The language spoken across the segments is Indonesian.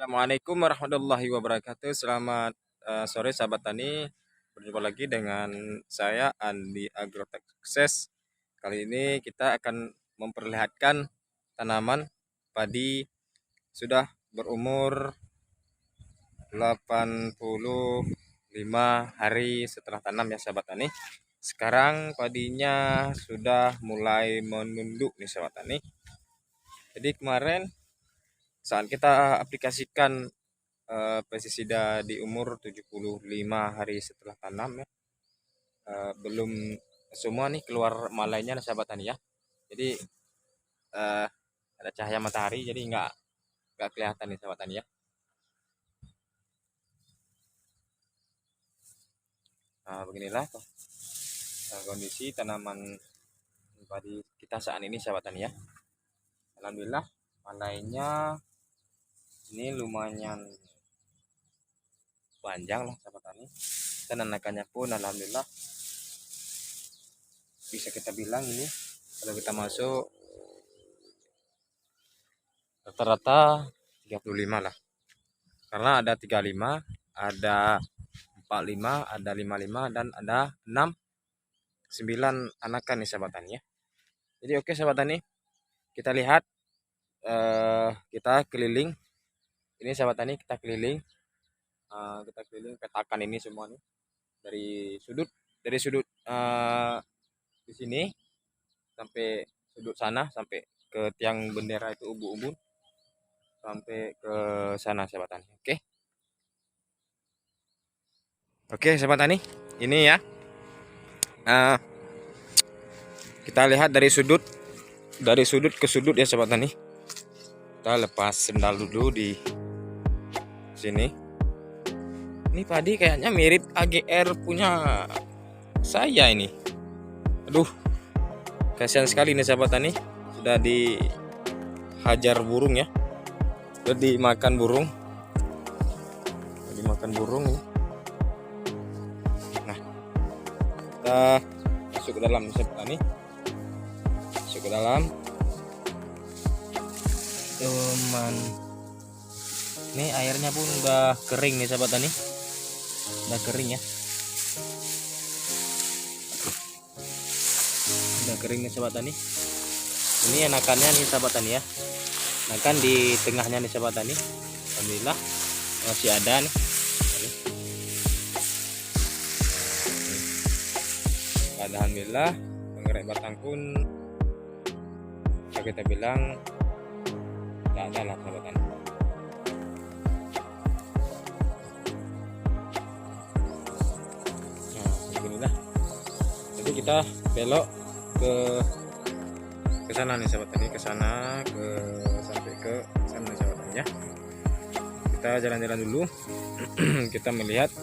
Assalamualaikum warahmatullahi wabarakatuh. Selamat sore sahabat tani. Berjumpa lagi dengan saya Andi Agrotech Sukses. Kali ini kita akan memperlihatkan tanaman padi sudah berumur 85 hari setelah tanam ya sahabat tani. Sekarang padinya sudah mulai menunduk nih sahabat tani. Jadi kemarin saat kita aplikasikan pestisida di umur 75 hari setelah tanam ya, belum semua nih keluar malainya sahabat tani ya. Jadi ada cahaya matahari jadi nggak kelihatan nih sahabat tani ya. Beginilah kondisi tanaman padi kita saat ini sahabat tani ya. Alhamdulillah malainya ini lumayan panjang lah sahabat tani, dan anakannya pun alhamdulillah bisa kita bilang ini kalau kita masuk rata-rata 35 lah, karena ada 35, ada 45, ada 55, dan ada 6, 9 anakan nih sahabat tani ya. Jadi oke sahabat tani, kita lihat kita keliling ini sahabat tani, kita keliling petakan ini semua nih dari sudut di sini sampai sudut sana, sampai ke tiang bendera itu ubun-ubun, sampai ke sana sahabat tani. Oke sahabat tani, ini ya kita lihat dari sudut ke sudut ya sahabat tani. Kita lepas sendal dulu di sini. Ini padi kayaknya mirip AGR punya saya ini. Aduh, kasihan sekali nih sahabat tani, sudah dihajar burung ya, sudah dimakan burung ini. Nah, kita masuk ke dalam sahabat tani, masuk ke dalam. Cuman ini airnya pun udah kering nih sahabat tani, udah kering ya, udah kering nih sahabat tani. Ini anakannya nih sahabat tani ya, anakan di tengahnya nih sahabat tani. Alhamdulillah masih ada nih. Alhamdulillah penggerak batang pun bisa kita bilang tidak ada lah sahabat tani. Nah, alhamdulillah. Jadi kita belok ke sana nih sahabat tani, ke sana, sampai ke sana sahabat tani ya. Kita jalan-jalan dulu. Kita melihat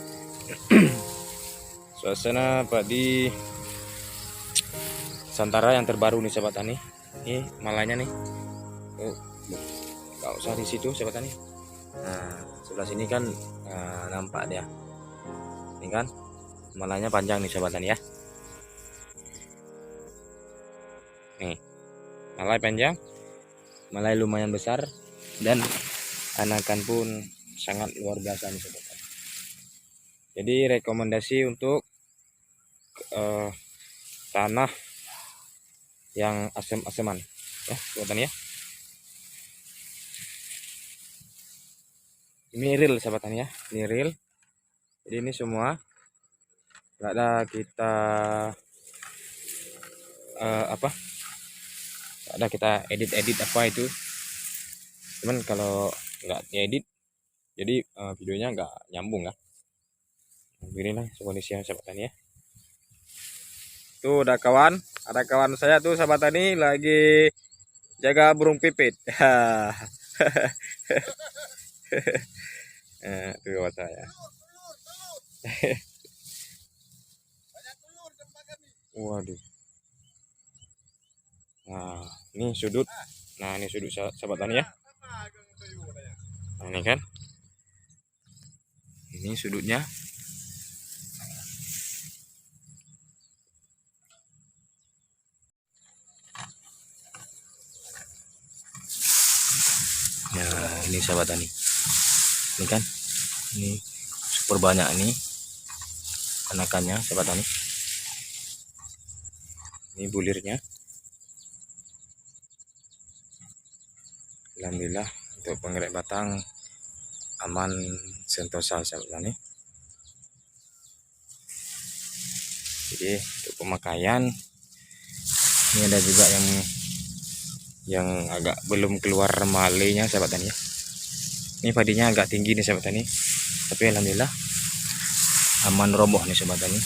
suasana padi Santara yang terbaru nih sahabat tani. Ini malainya nih. Oh, nggak usah di situ sahabat tani. Nah, sebelah sini kan nampak dia. Ini kan malainya panjang nih sahabat tani ya. Nih, malai panjang, malai lumayan besar, dan anakan pun sangat luar biasa nih sahabat tani. Jadi rekomendasi untuk tanah yang asem-aseman ya sahabat tani ya. Ini real sahabat tani ya, ini real. Jadi ini semua nggak ada kita nggak ada kita edit apa itu, cuman kalau nggak diedit jadi videonya nggak nyambung ya. Beginilah kondisinya sahabat tani ya. Tuh ada kawan saya tuh sahabat tani lagi jaga burung pipit. Tuh kawan saya. Waduh. Nah, ini sudut. Nah, ini sudut sahabat tani ya. Nah, ini kan. Ini sudutnya. Ya, ini sahabat tani. Ini kan, ini super banyak ini anakannya sahabat tani. Ini bulirnya. Alhamdulillah untuk penggerak batang aman sentosa sahabat tani. Jadi untuk pemakaian ini ada juga yang agak belum keluar malenya sahabat tani ya. Ini padinya agak tinggi nih sahabat tani, tapi alhamdulillah aman roboh nih sahabat tani.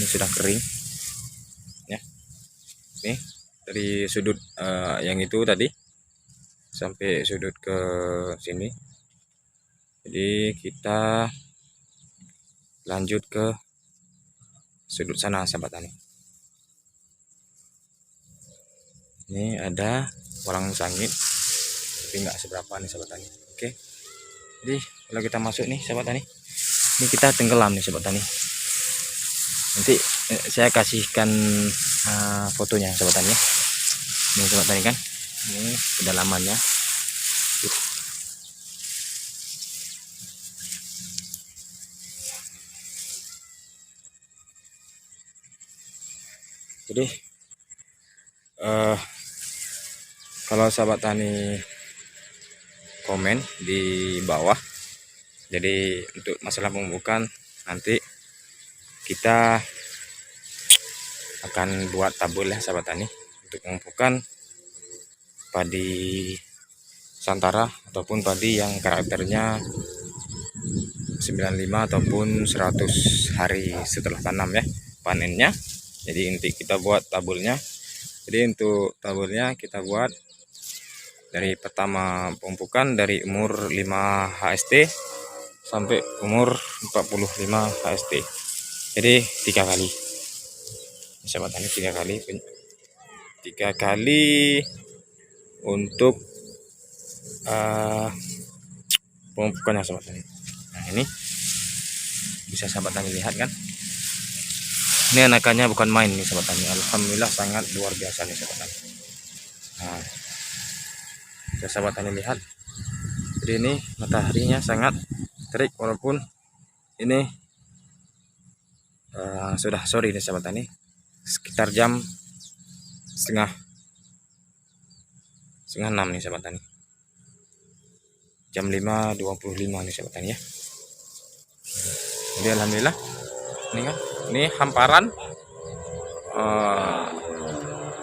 Ini sudah kering ya. Nih dari sudut yang itu tadi sampai sudut ke sini. Jadi kita lanjut ke sudut sana sahabat tani. Ini ada walang sangit tapi nggak seberapa nih sahabat tani. Oke, jadi kalau kita masuk nih sahabat tani, ini kita tenggelam nih sahabat tani. Nanti saya kasihkan fotonya sahabat tani ya. Ini sahabat tani kan, ini kedalamannya. Jadi kalau sahabat tani komen di bawah, jadi untuk masalah pemupukan nanti kita akan buat tabel ya sahabat tani untuk pemupukan padi Santara ataupun padi yang karakternya 95 ataupun 100 hari setelah tanam ya panennya. Jadi nanti kita buat tabelnya. Jadi untuk tabelnya kita buat dari pertama pemupukan dari umur 5 HST sampai umur 45 HST. Jadi 3 kali. Sahabat tani 3 kali. 3 kali untuk pemupukannya sahabat tani. Nah, ini bisa sahabat tani lihat kan. Ini anakannya bukan main nih sahabat tani. Alhamdulillah sangat luar biasa nih sahabat tani. Nah, bisa sahabat tani lihat. Jadi ini mataharinya sangat terik walaupun ini sudah sore nih sahabat tani, sekitar jam setengah 6 nih sahabat tani, jam 5.25 nih sahabat tani ya. Jadi alhamdulillah ini kan, ini hamparan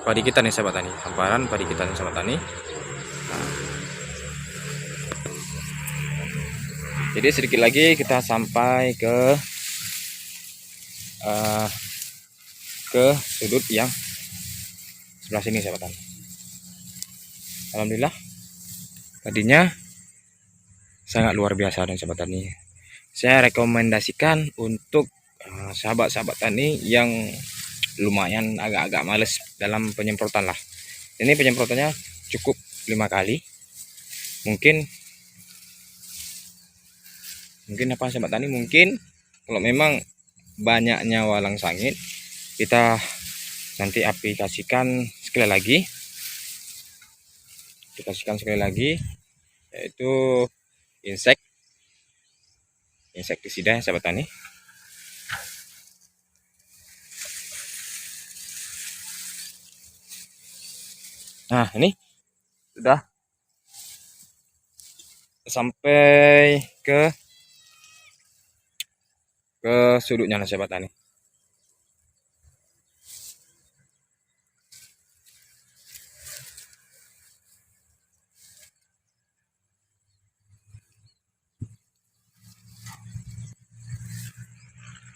padi kita nih sahabat tani, hamparan padi kita nih sahabat tani. Nah, jadi sedikit lagi kita sampai ke sudut yang sebelah sini sahabat tani. Alhamdulillah padinya sangat luar biasa dan sahabat tani. Saya rekomendasikan untuk sahabat-sahabat tani yang lumayan agak-agak males dalam penyemprotan lah. Ini penyemprotannya cukup 5 kali. Mungkin apa sahabat tani, mungkin kalau memang banyaknya walang sangit, kita nanti aplikasikan sekali lagi, yaitu insektisida sahabat tani. Nah, ini sudah sampai ke sudutnya sahabat tani.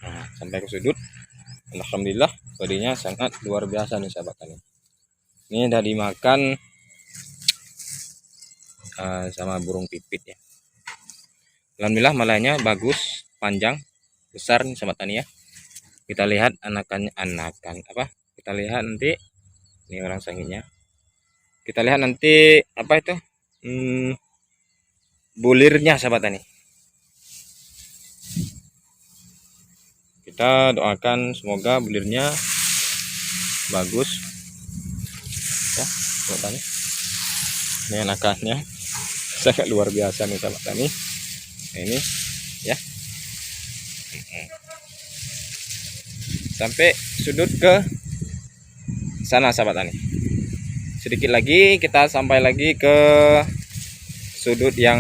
Nah, sampai ke sudut, alhamdulillah padinya sangat luar biasa nih sahabat tani. Ini udah dimakan sama burung pipit ya. Alhamdulillah malainya bagus, panjang, besar nih sahabat tani ya. Kita lihat anakan apa? Kita lihat nanti ini walang sangitnya. Kita lihat nanti apa itu? Bulirnya sahabat tani. Kita doakan semoga bulirnya bagus ya sahabat tani. Ini anakannya sangat luar biasa nih sahabat tani. Nah, ini ya sampai sudut ke sana sahabat tani. Sedikit lagi kita sampai lagi ke sudut yang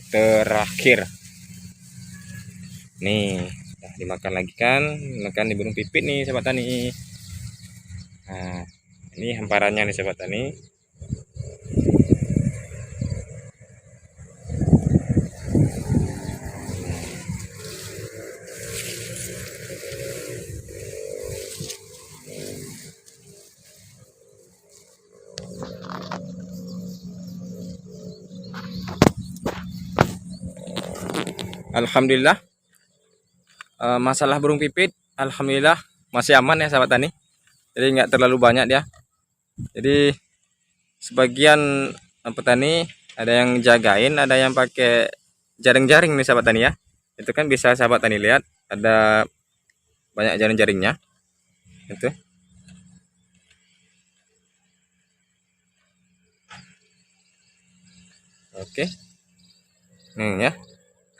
terakhir. Nih sudah dimakan lagi kan, makan di burung pipit nih sahabat tani. Nah ini hamparannya nih sahabat tani. Alhamdulillah, masalah burung pipit alhamdulillah masih aman ya sahabat tani. Jadi nggak terlalu banyak dia. Jadi sebagian petani ada yang jagain, ada yang pakai jaring-jaring nih sahabat tani ya. Itu kan bisa sahabat tani lihat ada banyak jaring-jaringnya. Itu. Oke. Ya,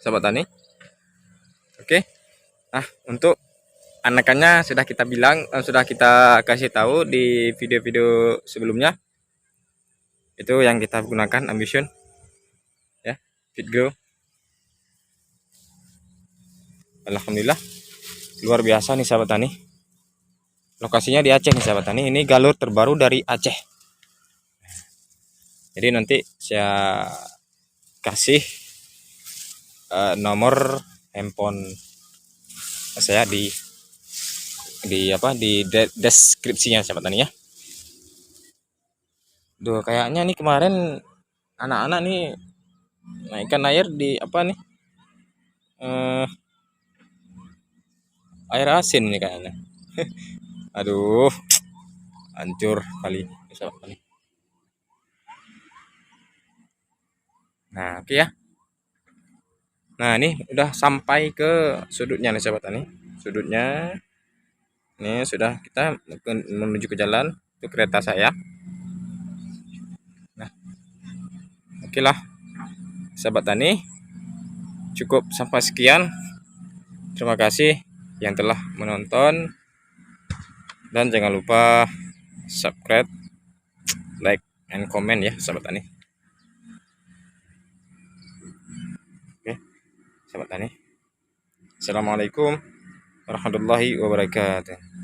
sahabat tani. Oke. Nah, untuk anakannya sudah kita bilang, sudah kita kasih tahu di video-video sebelumnya. Itu yang kita gunakan Ambition ya, Fit Grow. Alhamdulillah luar biasa nih sahabat tani. Lokasinya di Aceh nih sahabat tani. Ini galur terbaru dari Aceh. Jadi nanti saya kasih nomor handphone saya di deskripsinya sahabat tani ya. Duh, kayaknya nih kemarin anak-anak nih naikkan air di apa nih? Air asin nih kayaknya. Aduh, hancur kali sahabat tani. Nah, oke ya. Nah, ini udah sampai ke sudutnya nih sahabat tani. Sudutnya ini sudah kita menuju ke jalan, itu kereta saya. Nah, oke lah sahabat tani, cukup sampai sekian. Terima kasih yang telah menonton, dan jangan lupa subscribe, like, and comment ya sahabat tani. Oke sahabat tani, assalamualaikum warahmatullahi wabarakatuh.